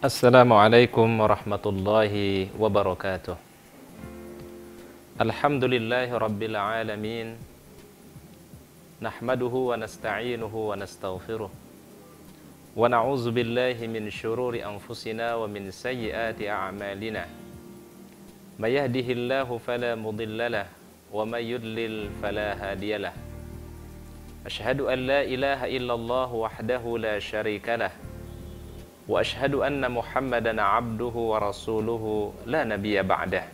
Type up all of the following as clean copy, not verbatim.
Assalamualaikum warahmatullahi wabarakatuh. Alhamdulillahi rabbil alamin. Nahmaduhu wa nasta'inuhu wa nastaghfiruh. Wa na'udzu billahi min syururi anfusina wa min sayyiati a'malina. May yahdihillahu fala mudhillalah wa may yudlil fala hadiyalah. Asyhadu an la ilaha illallah wahdahu la syarikalah. Wa ashhadu anna Muhammadan abduhu wa rasuluhu la nabiyya ba'dah.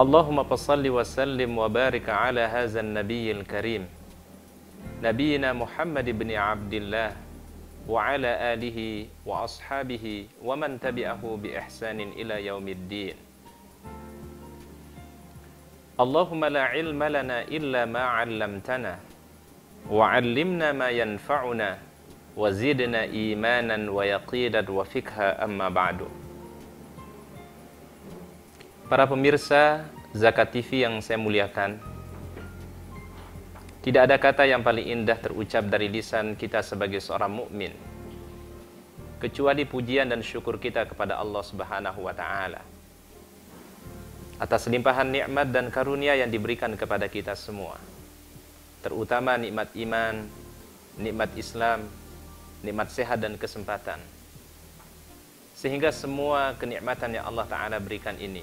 Allahumma salli wa sallim wa barik ala hadzal nabiyyil karim nabiyina Muhammad ibn Abdillah wa ala alihi wa ashabihi wa man tabi'ahu bi ihsanin ila yaumiddin. Allahumma la ilma lana illa ma 'allamtana wa 'allimna ma yanfa'una wazidna imanan wa yaqinan wa fikha amma ba'du. Para pemirsa Zakat TV yang saya muliakan, tidak ada kata yang paling indah terucap dari lisan kita sebagai seorang mukmin kecuali pujian dan syukur kita kepada Allah Subhanahu wa taala atas limpahan nikmat dan karunia yang diberikan kepada kita semua, terutama nikmat iman, nikmat Islam, nikmat sehat dan kesempatan, sehingga semua kenikmatan yang Allah Ta'ala berikan ini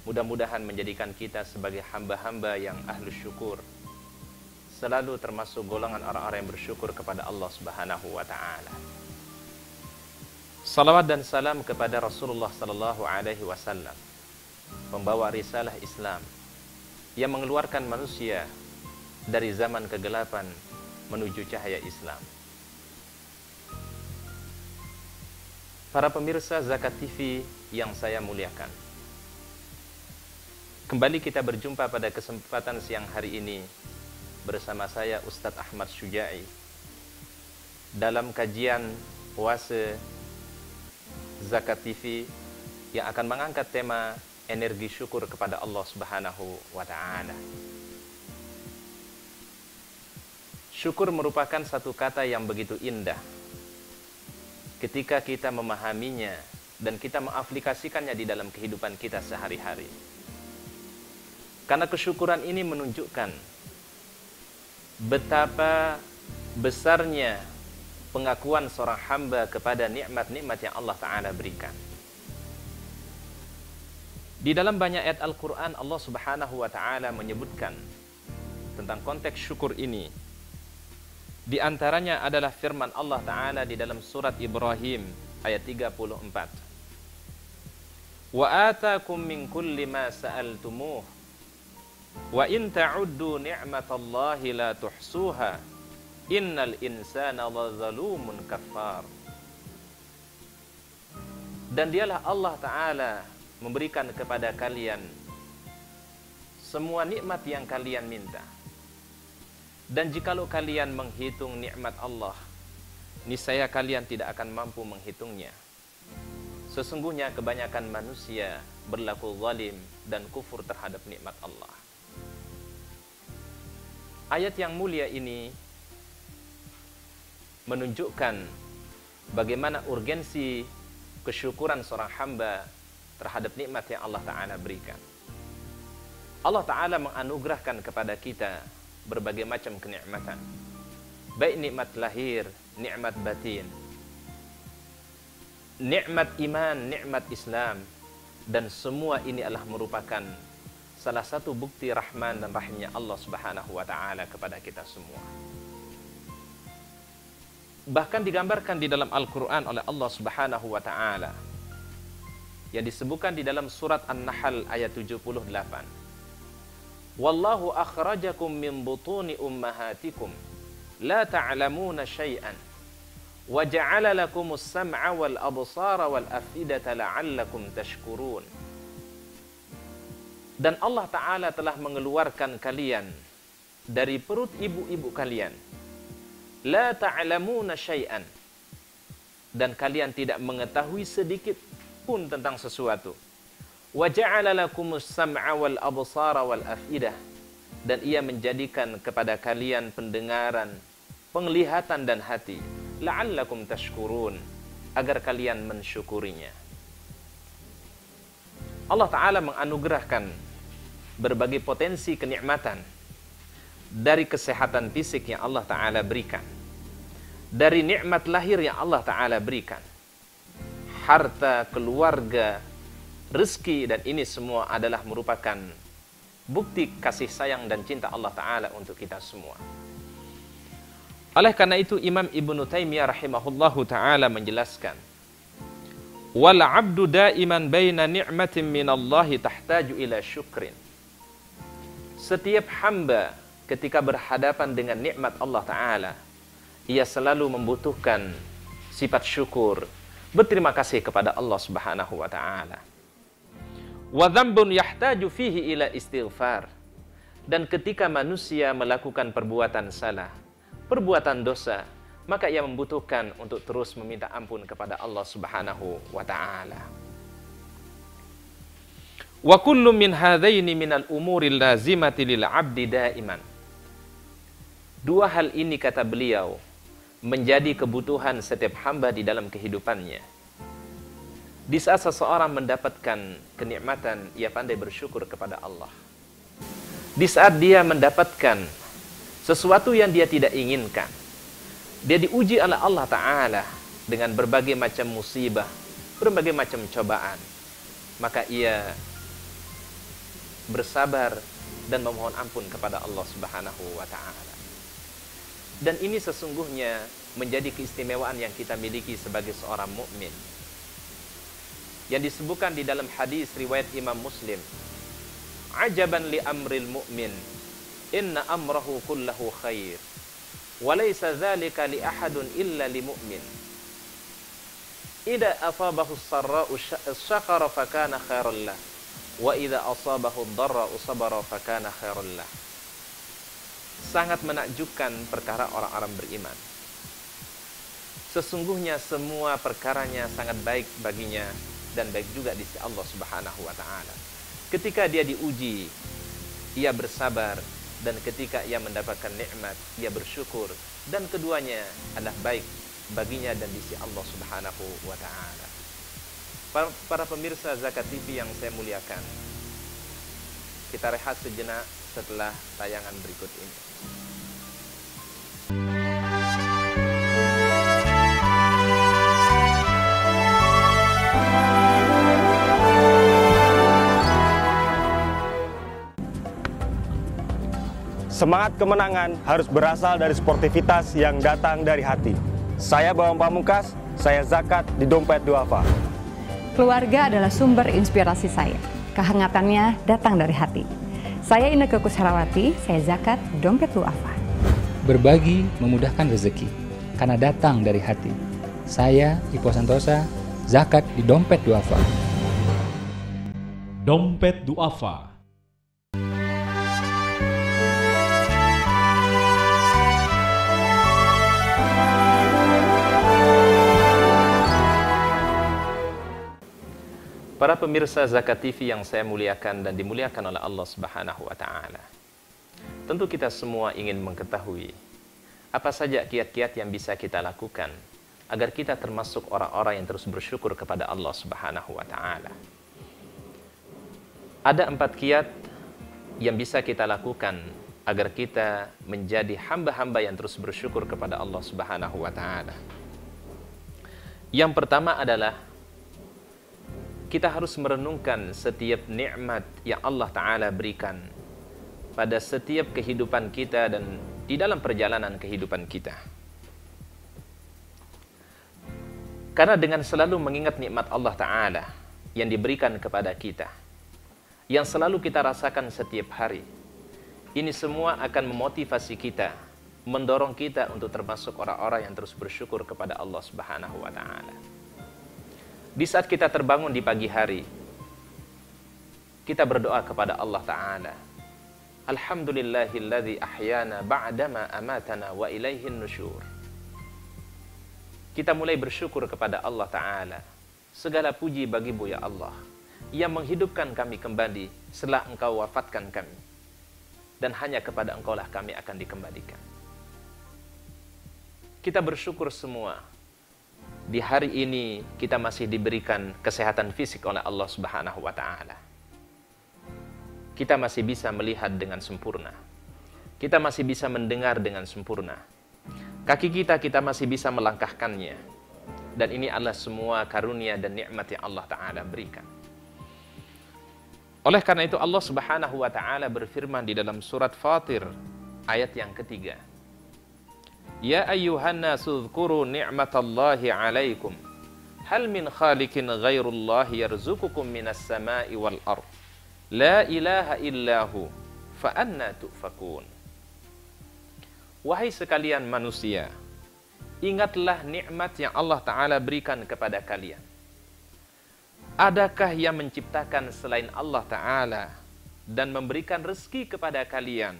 mudah-mudahan menjadikan kita sebagai hamba-hamba yang ahlus syukur, selalu termasuk golongan orang-orang yang bersyukur kepada Allah Subhanahu wa Ta'ala. Salawat dan salam kepada Rasulullah Sallallahu Alaihi Wasallam, pembawa risalah Islam yang mengeluarkan manusia dari zaman kegelapan menuju cahaya Islam. Para pemirsa Zakat TV yang saya muliakan, kembali kita berjumpa pada kesempatan siang hari ini bersama saya Ustadz Ahmad Syuja'i dalam kajian puasa Zakat TV yang akan mengangkat tema energi syukur kepada Allah Subhanahu wa Ta'ala. Syukur merupakan satu kata yang begitu indah ketika kita memahaminya dan kita mengaplikasikannya di dalam kehidupan kita sehari-hari. Karena kesyukuran ini menunjukkan betapa besarnya pengakuan seorang hamba kepada nikmat-nikmat yang Allah Ta'ala berikan. Di dalam banyak ayat Al-Quran, Allah Subhanahu wa Ta'ala menyebutkan tentang konteks syukur ini. Di antaranya adalah firman Allah Ta'ala di dalam surat Ibrahim ayat 34. Wa atakum min kulli ma sa'altumuh wa in ta'uddu ni'matallahi la tuhsuha innal insana lazalumun kafar. Dan dialah Allah Ta'ala memberikan kepada kalian semua nikmat yang kalian minta. Dan jikalau kalian menghitung nikmat Allah, niscaya kalian tidak akan mampu menghitungnya. Sesungguhnya kebanyakan manusia berlaku zalim dan kufur terhadap nikmat Allah. Ayat yang mulia ini menunjukkan bagaimana urgensi kesyukuran seorang hamba terhadap nikmat yang Allah Ta'ala berikan. Allah Ta'ala menganugerahkan kepada kita berbagai macam kenikmatan, baik nikmat lahir, nikmat batin, nikmat iman, nikmat Islam, dan semua ini adalah merupakan salah satu bukti rahman dan rahimnya Allah Subhanahu wa Ta'ala kepada kita semua. Bahkan digambarkan di dalam Al-Quran oleh Allah Subhanahu wa Ta'ala yang disebutkan di dalam surat An-Nahl ayat 78. Wallahu akhrajakum min butuni ummahatikum la ta'lamuna syai'an wa ja'ala lakumus sam'a wal absara wal afidata la'allakum tashkurun. Dan Allah Ta'ala telah mengeluarkan kalian dari perut ibu-ibu kalian, la ta'lamuna syai'an, dan kalian tidak mengetahui sedikit pun tentang sesuatu. Wa ja'ala lakumus sam'a wal absara wal afidah, dan ia menjadikan kepada kalian pendengaran, penglihatan dan hati, la'allakum tashkurun, agar kalian mensyukurinya. Allah Ta'ala menganugerahkan berbagai potensi kenikmatan, dari kesehatan fisik yang Allah Ta'ala berikan, dari nikmat lahir yang Allah Ta'ala berikan, harta, keluarga, rezeki, dan ini semua adalah merupakan bukti kasih sayang dan cinta Allah Ta'ala untuk kita semua. Oleh karena itu Imam Ibnu Taimiyah rahimahullahu ta'ala menjelaskan, wal abdu daiman baina ni'matin minallahi tahtaju ila syukrin. Setiap hamba ketika berhadapan dengan nikmat Allah Ta'ala, ia selalu membutuhkan sifat syukur, berterima kasih kepada Allah Subhanahu wa Ta'ala. Wa dzambun yahtaju fihi ila istighfar. Dan ketika manusia melakukan perbuatan salah, perbuatan dosa, maka ia membutuhkan untuk terus meminta ampun kepada Allah Subhanahu wa Ta'ala. Wa kullu min hadaini minal umuril lazimati lil 'abdi daiman. Dua hal ini, kata beliau, menjadi kebutuhan setiap hamba di dalam kehidupannya. Di saat seseorang mendapatkan kenikmatan, ia pandai bersyukur kepada Allah. Di saat dia mendapatkan sesuatu yang dia tidak inginkan, dia diuji oleh Allah Ta'ala dengan berbagai macam musibah, berbagai macam cobaan, maka ia bersabar dan memohon ampun kepada Allah Subhanahu wa Ta'ala. Dan ini sesungguhnya menjadi keistimewaan yang kita miliki sebagai seorang mukmin, yang disebutkan di dalam hadis riwayat Imam Muslim, ajaban li amril mu'min, inna amrahu kullahu khair, wa laysa dzalika li ahadun illa li mu'min. Idza asabahu as-sarra'u syakara fakana khairan lah, wa idza asabahu ad-dharra'u sabara fakana khairan lah. Sangat menakjubkan perkara orang-orang beriman. Sesungguhnya semua perkaranya sangat baik baginya dan baik juga di sisi Allah Subhanahu wa Ta'ala. Ketika dia diuji, ia bersabar, dan ketika ia mendapatkan nikmat, ia bersyukur, dan keduanya adalah baik baginya dan di sisi Allah Subhanahu wa Ta'ala. Para pemirsa Zakat TV yang saya muliakan, kita rehat sejenak setelah tayangan berikut ini. Semangat kemenangan harus berasal dari sportivitas yang datang dari hati. Saya Bambang Pamungkas, saya zakat di Dompet Duafa. Keluarga adalah sumber inspirasi saya. Kehangatannya datang dari hati. Saya Inneke Koesherawati, saya zakat Dompet Duafa. Berbagi memudahkan rezeki, karena datang dari hati. Saya Ipo Santosa, zakat di Dompet Duafa. Dompet Duafa. Para pemirsa Zakat TV yang saya muliakan dan dimuliakan oleh Allah Subhanahu wa Ta'ala, tentu kita semua ingin mengetahui apa saja kiat-kiat yang bisa kita lakukan agar kita termasuk orang-orang yang terus bersyukur kepada Allah Subhanahu wa Ta'ala. Ada 4 kiat yang bisa kita lakukan agar kita menjadi hamba-hamba yang terus bersyukur kepada Allah Subhanahu wa Ta'ala. Yang pertama adalah kita harus merenungkan setiap nikmat yang Allah Ta'ala berikan pada setiap kehidupan kita dan di dalam perjalanan kehidupan kita. Karena dengan selalu mengingat nikmat Allah Ta'ala yang diberikan kepada kita, yang selalu kita rasakan setiap hari, ini semua akan memotivasi kita, mendorong kita untuk termasuk orang-orang yang terus bersyukur kepada Allah Subhanahu wa Ta'ala. Di saat kita terbangun di pagi hari, kita berdoa kepada Allah Ta'ala, Alhamdulillahilladzi ahyana ba'dama amatana wa ilaihin nusyur. Kita mulai bersyukur kepada Allah Ta'ala. Segala puji bagimu ya Allah, yang menghidupkan kami kembali setelah Engkau wafatkan kami, dan hanya kepada Engkau lah kami akan dikembalikan. Kita bersyukur semua di hari ini kita masih diberikan kesehatan fisik oleh Allah Subhanahu wa Ta'ala. Kita masih bisa melihat dengan sempurna. Kita masih bisa mendengar dengan sempurna. Kaki kita masih bisa melangkahkannya. Dan ini adalah semua karunia dan nikmat yang Allah Ta'ala berikan. Oleh karena itu Allah Subhanahu wa Ta'ala berfirman di dalam surat Fatir ayat yang ketiga. Ya ayyuhan nasu dzkuru ni'matallahi 'alaikum. Hal min khaliqin ghairullahi yarzuqukum minas sama'i wal ardh. La ilaha illahu fa anna tu'fakun. Wahai sekalian manusia, ingatlah nikmat yang Allah Ta'ala berikan kepada kalian. Adakah yang menciptakan selain Allah Ta'ala dan memberikan rezeki kepada kalian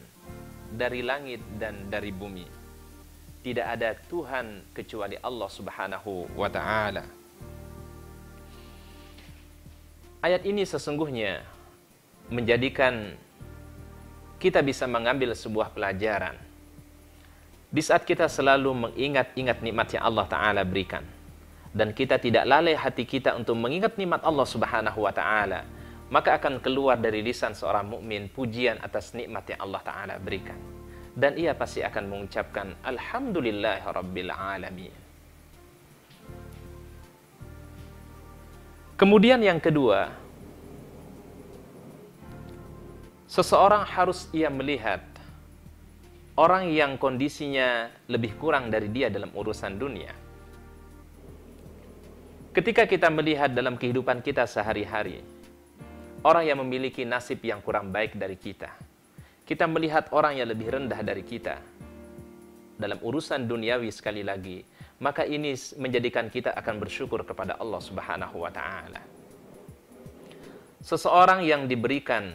dari langit dan dari bumi? Tidak ada Tuhan kecuali Allah Subhanahu wa Ta'ala. Ayat ini sesungguhnya menjadikan kita bisa mengambil sebuah pelajaran. Di saat kita selalu mengingat-ingat nikmat yang Allah Ta'ala berikan, dan kita tidak lalai hati kita untuk mengingat nikmat Allah Subhanahu wa Ta'ala, maka akan keluar dari lisan seorang mukmin pujian atas nikmat yang Allah Ta'ala berikan. Dan ia pasti akan mengucapkan Alhamdulillahirabbil alamin. Kemudian yang kedua, seseorang harus ia melihat orang yang kondisinya lebih kurang dari dia dalam urusan dunia. Ketika kita melihat dalam kehidupan kita sehari-hari, orang yang memiliki nasib yang kurang baik dari kita, kita melihat orang yang lebih rendah dari kita dalam urusan duniawi sekali lagi, maka ini menjadikan kita akan bersyukur kepada Allah Subhanahu wa Ta'ala. Seseorang yang diberikan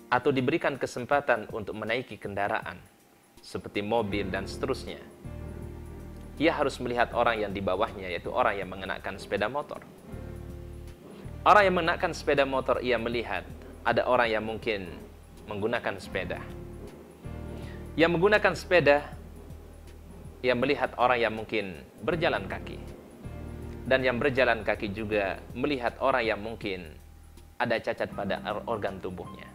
atau diberikan kesempatan untuk menaiki kendaraan seperti mobil dan seterusnya, ia harus melihat orang yang di bawahnya, yaitu orang yang mengenakan sepeda motor. Orang yang mengenakan sepeda motor, ia melihat ada orang yang mungkin menggunakan sepeda. Yang menggunakan sepeda, ia melihat orang yang mungkin berjalan kaki. Dan yang berjalan kaki juga melihat orang yang mungkin ada cacat pada organ tubuhnya.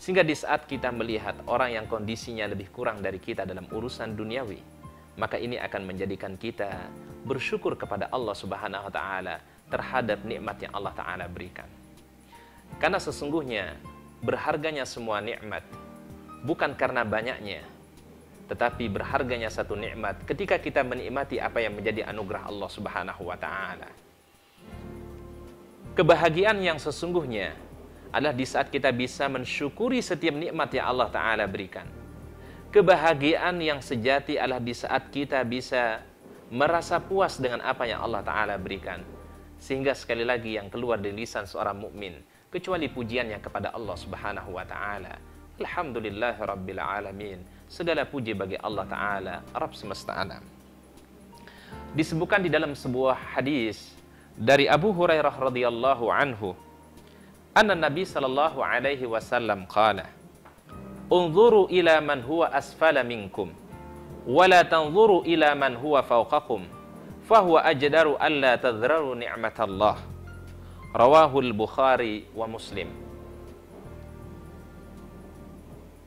Sehingga di saat kita melihat orang yang kondisinya lebih kurang dari kita dalam urusan duniawi, maka ini akan menjadikan kita bersyukur kepada Allah Subhanahu wa Ta'ala terhadap nikmat yang Allah Ta'ala berikan. Karena sesungguhnya berharganya semua nikmat bukan karena banyaknya, tetapi berharganya satu nikmat ketika kita menikmati apa yang menjadi anugerah Allah Subhanahu wa Ta'ala. Kebahagiaan yang sesungguhnya adalah di saat kita bisa mensyukuri setiap nikmat yang Allah Ta'ala berikan. Kebahagiaan yang sejati adalah di saat kita bisa merasa puas dengan apa yang Allah Ta'ala berikan. Sehingga sekali lagi yang keluar dari lisan seorang mukmin kecuali pujiannya kepada Allah Subhanahu wa Ta'ala. Alhamdulillahirabbil alamin. Segala puji bagi Allah Ta'ala, Rabb semesta alam. Disebutkan di dalam sebuah hadis dari Abu Hurairah radhiyallahu anhu, anna Nabi sallallahu alaihi wasallam qala, unzuru ila man huwa asfala minkum wa la tanzuru ila man huwa fawqakum fahuwa ajdaru alla tadhraru ni'matallah. Rawahul Bukhari wa Muslim.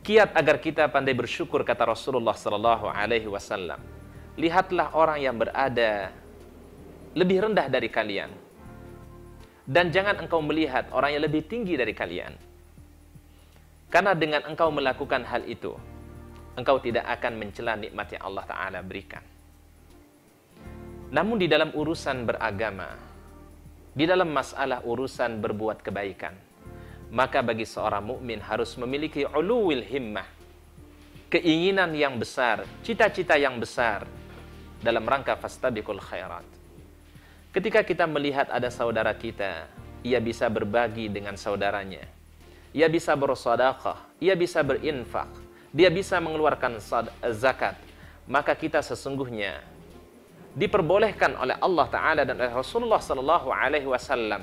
Kiat agar kita pandai bersyukur, kata Rasulullah sallallahu alaihi wasallam, lihatlah orang yang berada lebih rendah dari kalian, dan jangan engkau melihat orang yang lebih tinggi dari kalian. Karena dengan engkau melakukan hal itu, engkau tidak akan mencela nikmat yang Allah Ta'ala berikan. Namun di dalam urusan beragama, di dalam masalah urusan berbuat kebaikan, maka bagi seorang mukmin harus memiliki uluwil himmah, keinginan yang besar, cita-cita yang besar dalam rangka fastabiqul khairat. Ketika kita melihat ada saudara kita, ia bisa berbagi dengan saudaranya, ia bisa bersedekah, ia bisa berinfak, dia bisa mengeluarkan zakat, maka kita sesungguhnya diperbolehkan oleh Allah Ta'ala dan oleh Rasulullah Sallallahu Alaihi Wasallam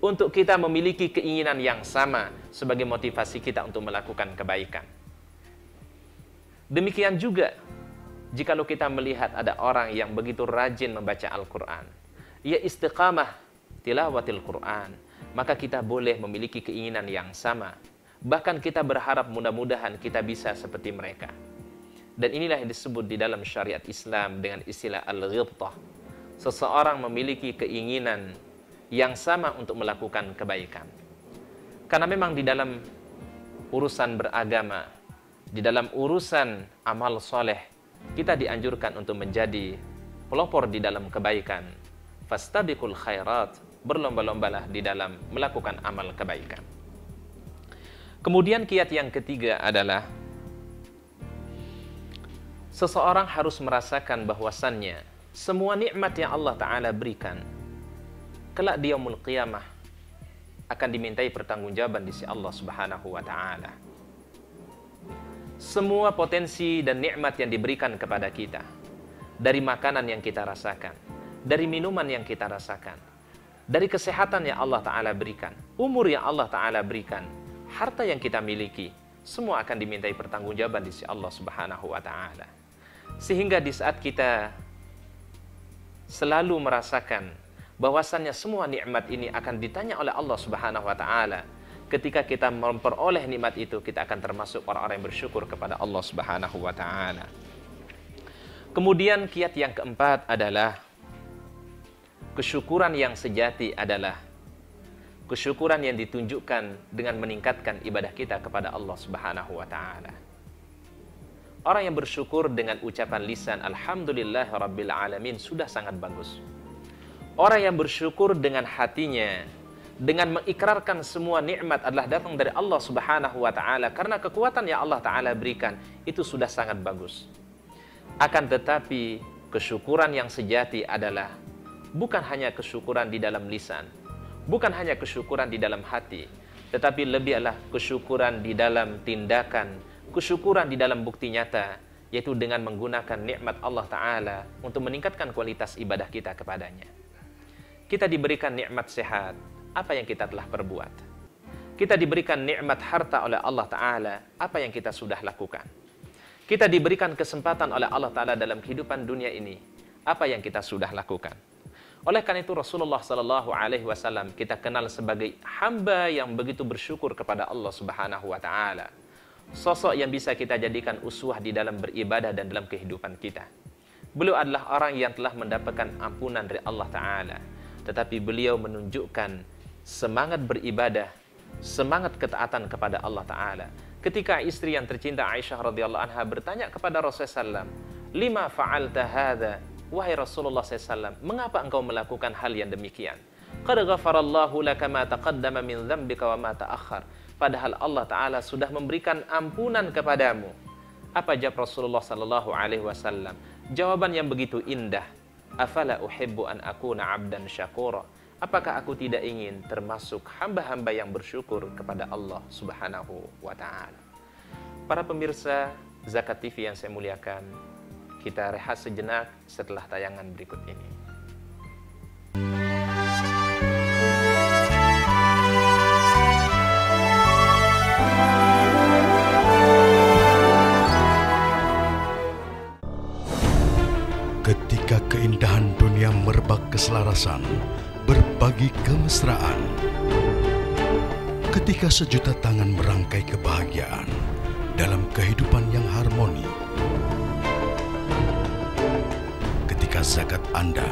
untuk kita memiliki keinginan yang sama sebagai motivasi kita untuk melakukan kebaikan. Demikian juga Jikalau kita melihat ada orang yang begitu rajin membaca Al-Quran, ia istiqamah tilawatil Quran, maka kita boleh memiliki keinginan yang sama. Bahkan kita berharap mudah-mudahan kita bisa seperti mereka. Dan inilah yang disebut di dalam syariat Islam dengan istilah al-ghibtah. Seseorang memiliki keinginan yang sama untuk melakukan kebaikan. Karena memang di dalam urusan beragama, di dalam urusan amal soleh, kita dianjurkan untuk menjadi pelopor di dalam kebaikan. Fastabiqul khairat, berlomba-lombalah di dalam melakukan amal kebaikan. Kemudian kiat yang ketiga adalah seseorang harus merasakan bahwasannya semua nikmat yang Allah Ta'ala berikan kelak di yaumul qiyamah akan dimintai pertanggungjawaban di sisi Allah Subhanahu wa Ta'ala. Semua potensi dan nikmat yang diberikan kepada kita, dari makanan yang kita rasakan, dari minuman yang kita rasakan, dari kesehatan yang Allah Ta'ala berikan, umur yang Allah Ta'ala berikan, harta yang kita miliki, semua akan dimintai pertanggungjawaban di sisi Allah Subhanahu wa Ta'ala. Sehingga di saat kita selalu merasakan bahwasannya semua nikmat ini akan ditanya oleh Allah Subhanahu wa Ta'ala, ketika kita memperoleh nikmat itu, kita akan termasuk orang-orang yang bersyukur kepada Allah Subhanahu wa Ta'ala. Kemudian kiat yang keempat adalah kesyukuran yang sejati adalah kesyukuran yang ditunjukkan dengan meningkatkan ibadah kita kepada Allah Subhanahu wa Ta'ala. Orang yang bersyukur dengan ucapan lisan Alhamdulillah Rabbil Alamin sudah sangat bagus. Orang yang bersyukur dengan hatinya, dengan mengikrarkan semua nikmat adalah datang dari Allah Subhanahu wa Ta'ala, karena kekuatan yang Allah Ta'ala berikan itu sudah sangat bagus. Akan tetapi kesyukuran yang sejati adalah bukan hanya kesyukuran di dalam lisan, bukan hanya kesyukuran di dalam hati, tetapi lebih adalah kesyukuran di dalam tindakan, kesyukuran di dalam bukti nyata, yaitu dengan menggunakan nikmat Allah Ta'ala untuk meningkatkan kualitas ibadah kita kepadanya. Kita diberikan nikmat sehat, apa yang kita telah perbuat? Kita diberikan nikmat harta oleh Allah Ta'ala, apa yang kita sudah lakukan? Kita diberikan kesempatan oleh Allah Ta'ala dalam kehidupan dunia ini, apa yang kita sudah lakukan? Oleh karena itu Rasulullah SAW kita kenal sebagai hamba yang begitu bersyukur kepada Allah Subhanahu wa Ta'ala. Sosok yang bisa kita jadikan uswah di dalam beribadah dan dalam kehidupan kita. Beliau adalah orang yang telah mendapatkan ampunan dari Allah Ta'ala, tetapi beliau menunjukkan semangat beribadah, semangat ketaatan kepada Allah Ta'ala. Ketika istri yang tercinta Aisyah radhiyallahu anha bertanya kepada Rasulullah SAW, "Lima fa'alta hadha?" Wahai Rasulullah SAW, mengapa engkau melakukan hal yang demikian? "Qad ghafarallahu laka ma taqaddama min dzambika wa ma ta'akhkhar." Padahal Allah Ta'ala sudah memberikan ampunan kepadamu. Apa jawab Rasulullah SAW? Jawaban yang begitu indah. "Afala uhibbu an akuna 'abdan syakura?" Apakah aku tidak ingin termasuk hamba-hamba yang bersyukur kepada Allah Subhanahu wa Ta'ala? Para pemirsa Zakat TV yang saya muliakan, kita rehat sejenak setelah tayangan berikut ini. Ketika keindahan dunia merebak keselarasan, berbagi kemesraan. Ketika sejuta tangan merangkai kebahagiaan dalam kehidupan yang harmoni. Ketika zakat Anda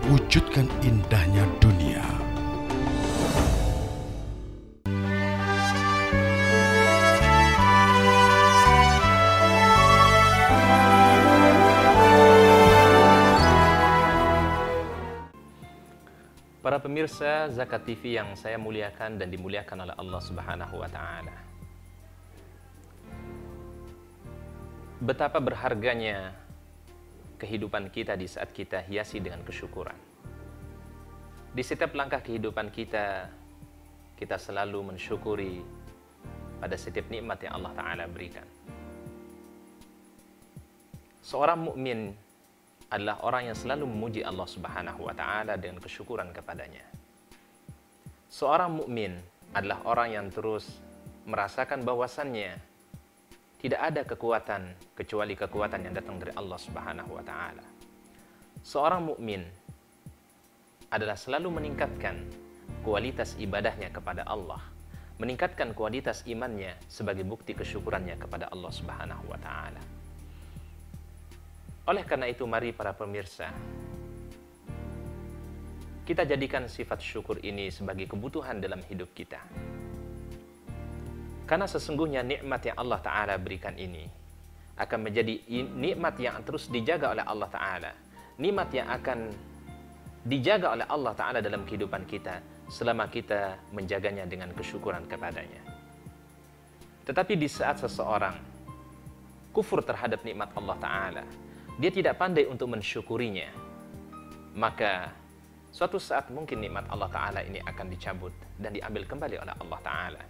wujudkan indahnya dunia. Para pemirsa Zakat TV yang saya muliakan dan dimuliakan oleh Allah Subhanahu wa Ta'ala. Betapa berharganya kehidupan kita di saat kita hiasi dengan kesyukuran. Di setiap langkah kehidupan kita, kita selalu mensyukuri pada setiap nikmat yang Allah Ta'ala berikan. Seorang mukmin adalah orang yang selalu memuji Allah Subhanahu wa Ta'ala dengan kesyukuran kepadanya. Seorang mukmin adalah orang yang terus merasakan bahwasannya Tidak ada kekuatan kecuali kekuatan yang datang dari Allah Subhanahu wa taala. Seorang mukmin adalah selalu meningkatkan kualitas ibadahnya kepada Allah, meningkatkan kualitas imannya sebagai bukti kesyukurannya kepada Allah Subhanahu wa taala. Oleh karena itu, mari para pemirsa, kita jadikan sifat syukur ini sebagai kebutuhan dalam hidup kita. Karena sesungguhnya nikmat yang Allah Ta'ala berikan ini akan menjadi nikmat yang terus dijaga oleh Allah Ta'ala. Nikmat yang akan dijaga oleh Allah Ta'ala dalam kehidupan kita selama kita menjaganya dengan kesyukuran kepadanya. Tetapi di saat seseorang kufur terhadap nikmat Allah Ta'ala, dia tidak pandai untuk mensyukurinya, maka suatu saat mungkin nikmat Allah Ta'ala ini akan dicabut dan diambil kembali oleh Allah Ta'ala.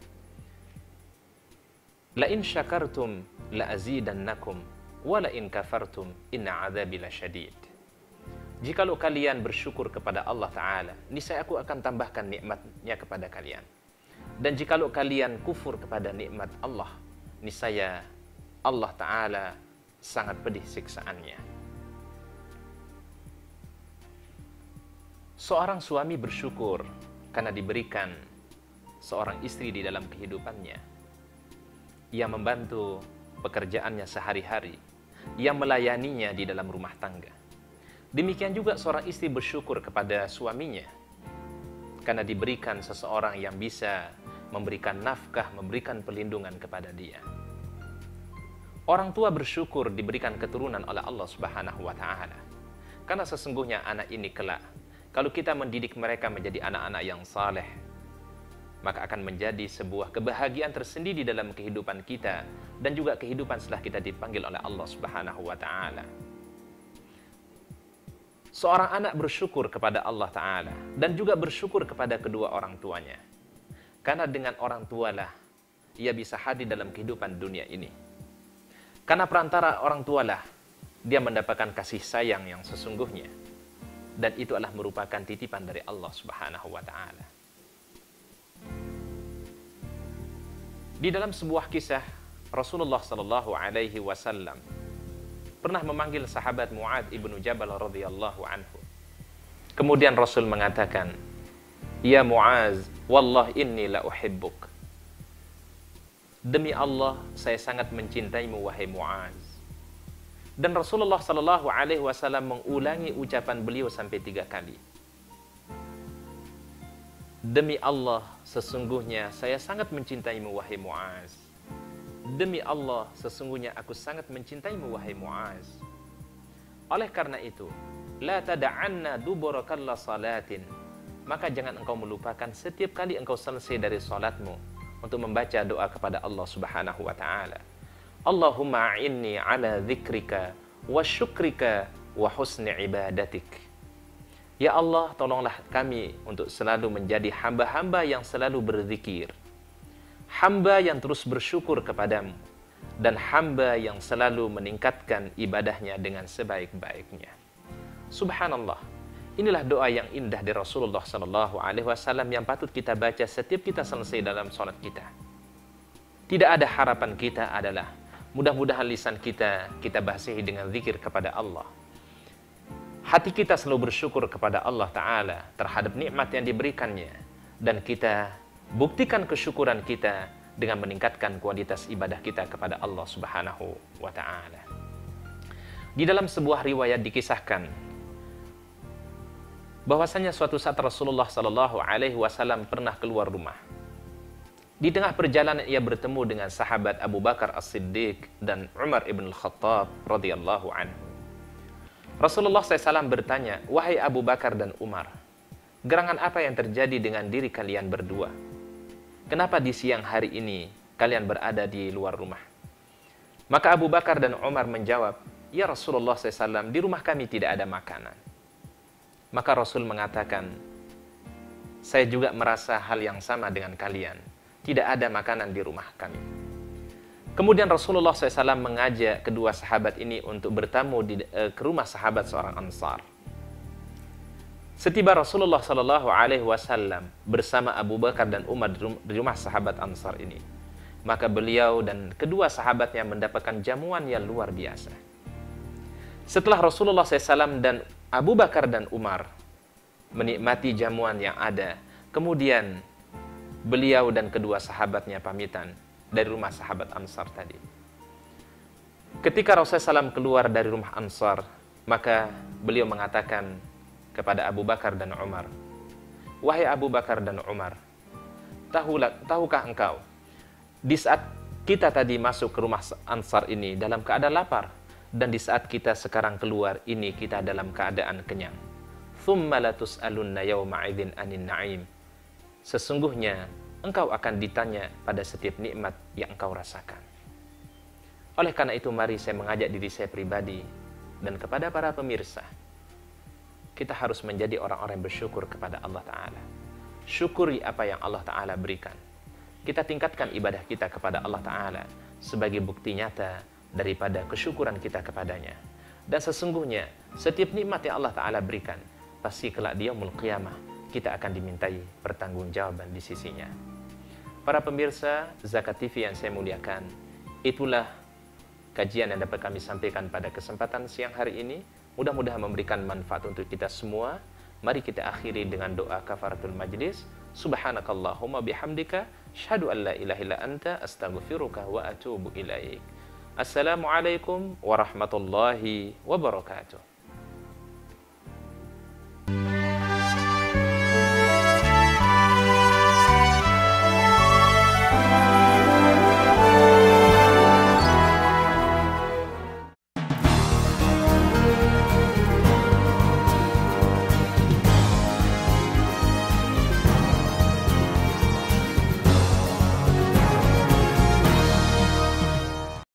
La in syakartum la azidannakum wa la in kafartum inna adzabi lasyadid. Jikalau kalian bersyukur kepada Allah Ta'ala, niscaya aku akan tambahkan nikmatnya kepada kalian. Dan jikalau kalian kufur kepada nikmat Allah, niscaya Allah Ta'ala sangat pedih siksaannya. Seorang suami bersyukur karena diberikan seorang istri di dalam kehidupannya yang membantu pekerjaannya sehari-hari, yang melayaninya di dalam rumah tangga. Demikian juga seorang istri bersyukur kepada suaminya karena diberikan seseorang yang bisa memberikan nafkah, memberikan perlindungan kepada dia. Orang tua bersyukur diberikan keturunan oleh Allah Subhanahu wa taala. Karena sesungguhnya anak ini kelak, kalau kita mendidik mereka menjadi anak-anak yang saleh, maka akan menjadi sebuah kebahagiaan tersendiri dalam kehidupan kita dan juga kehidupan setelah kita dipanggil oleh Allah Subhanahu wa taala. Seorang anak bersyukur kepada Allah Ta'ala dan juga bersyukur kepada kedua orang tuanya. Karena dengan orang tualah ia bisa hadir dalam kehidupan dunia ini. Karena perantara orang tualah dia mendapatkan kasih sayang yang sesungguhnya. Dan itu adalah merupakan titipan dari Allah Subhanahu wa Ta'ala. Di dalam sebuah kisah, Rasulullah Sallallahu Alaihi Wasallam pernah memanggil sahabat Mu'adz ibnu Jabal radhiyallahu anhu. Kemudian Rasul mengatakan, "Ya Mu'adz, wallah inni la uhibbuk." Demi Allah, saya sangat mencintaimu wahai Mu'adz. Dan Rasulullah Sallallahu Alaihi Wasallam mengulangi ucapan beliau sampai 3 kali. Demi Allah, sesungguhnya saya sangat mencintaimu wahai Mu'adz. Demi Allah, sesungguhnya aku sangat mencintaimu wahai Mu'adz. Oleh karena itu, la tada'anna dubura kalla salatin, maka jangan engkau melupakan setiap kali engkau selesai dari salatmu untuk membaca doa kepada Allah Subhanahu wa taala. Allahumma a'inni ala dzikrika wa syukrika wa husni ibadatik. Ya Allah, tolonglah kami untuk selalu menjadi hamba-hamba yang selalu berzikir, hamba yang terus bersyukur kepadamu, dan hamba yang selalu meningkatkan ibadahnya dengan sebaik-baiknya. Subhanallah, inilah doa yang indah dari Rasulullah SAW yang patut kita baca setiap kita selesai dalam sholat kita. Tidak ada harapan kita adalah mudah-mudahan lisan kita basahi dengan zikir kepada Allah. Hati kita selalu bersyukur kepada Allah Ta'ala terhadap nikmat yang diberikannya. Dan kita buktikan kesyukuran kita dengan meningkatkan kualitas ibadah kita kepada Allah Subhanahu wa Ta'ala. Di dalam sebuah riwayat dikisahkan bahwasanya suatu saat Rasulullah Sallallahu Alaihi Wasallam pernah keluar rumah. Di tengah perjalanan ia bertemu dengan sahabat Abu Bakar As-Siddiq dan Umar ibn Al-Khattab radhiyallahu anhu. Rasulullah SAW bertanya, "Wahai Abu Bakar dan Umar, gerangan apa yang terjadi dengan diri kalian berdua? Kenapa di siang hari ini kalian berada di luar rumah?" Maka Abu Bakar dan Umar menjawab, "Ya Rasulullah SAW, di rumah kami tidak ada makanan." Maka Rasul mengatakan, "Saya juga merasa hal yang sama dengan kalian. Tidak ada makanan di rumah kami." Kemudian Rasulullah SAW mengajak kedua sahabat ini untuk bertamu ke rumah sahabat seorang Ansar. Setiba Rasulullah SAW bersama Abu Bakar dan Umar di rumah sahabat Ansar ini, maka beliau dan kedua sahabatnya mendapatkan jamuan yang luar biasa. Setelah Rasulullah SAW dan Abu Bakar dan Umar menikmati jamuan yang ada, kemudian beliau dan kedua sahabatnya pamitan dari rumah sahabat Ansar tadi. Ketika Rasulullah SAW keluar dari rumah Ansar, maka beliau mengatakan kepada Abu Bakar dan Umar, "Wahai Abu Bakar dan Umar, tahukah engkau, di saat kita tadi masuk ke rumah Ansar ini dalam keadaan lapar, dan di saat kita sekarang keluar ini kita dalam keadaan kenyang. Thumma latus'alunna yawma idzin anin na'im." Sesungguhnya engkau akan ditanya pada setiap nikmat yang engkau rasakan. Oleh karena itu, mari saya mengajak diri saya pribadi dan kepada para pemirsa, kita harus menjadi orang-orang yang bersyukur kepada Allah Ta'ala. Syukuri apa yang Allah Ta'ala berikan. Kita tingkatkan ibadah kita kepada Allah Ta'ala sebagai bukti nyata daripada kesyukuran kita kepadanya. Dan sesungguhnya setiap nikmat yang Allah Ta'ala berikan, pasti kelak di yaumul qiyamah kita akan dimintai pertanggungjawaban di sisinya. Para pemirsa Zakat TV yang saya muliakan, itulah kajian yang dapat kami sampaikan pada kesempatan siang hari ini. Mudah-mudahan memberikan manfaat untuk kita semua. Mari kita akhiri dengan doa kafaratul majlis. Subhanakallahumma bihamdika, asyhadu an la ilaha illa anta, astaghfiruka wa atubu ilaik. Assalamualaikum warahmatullahi wabarakatuh.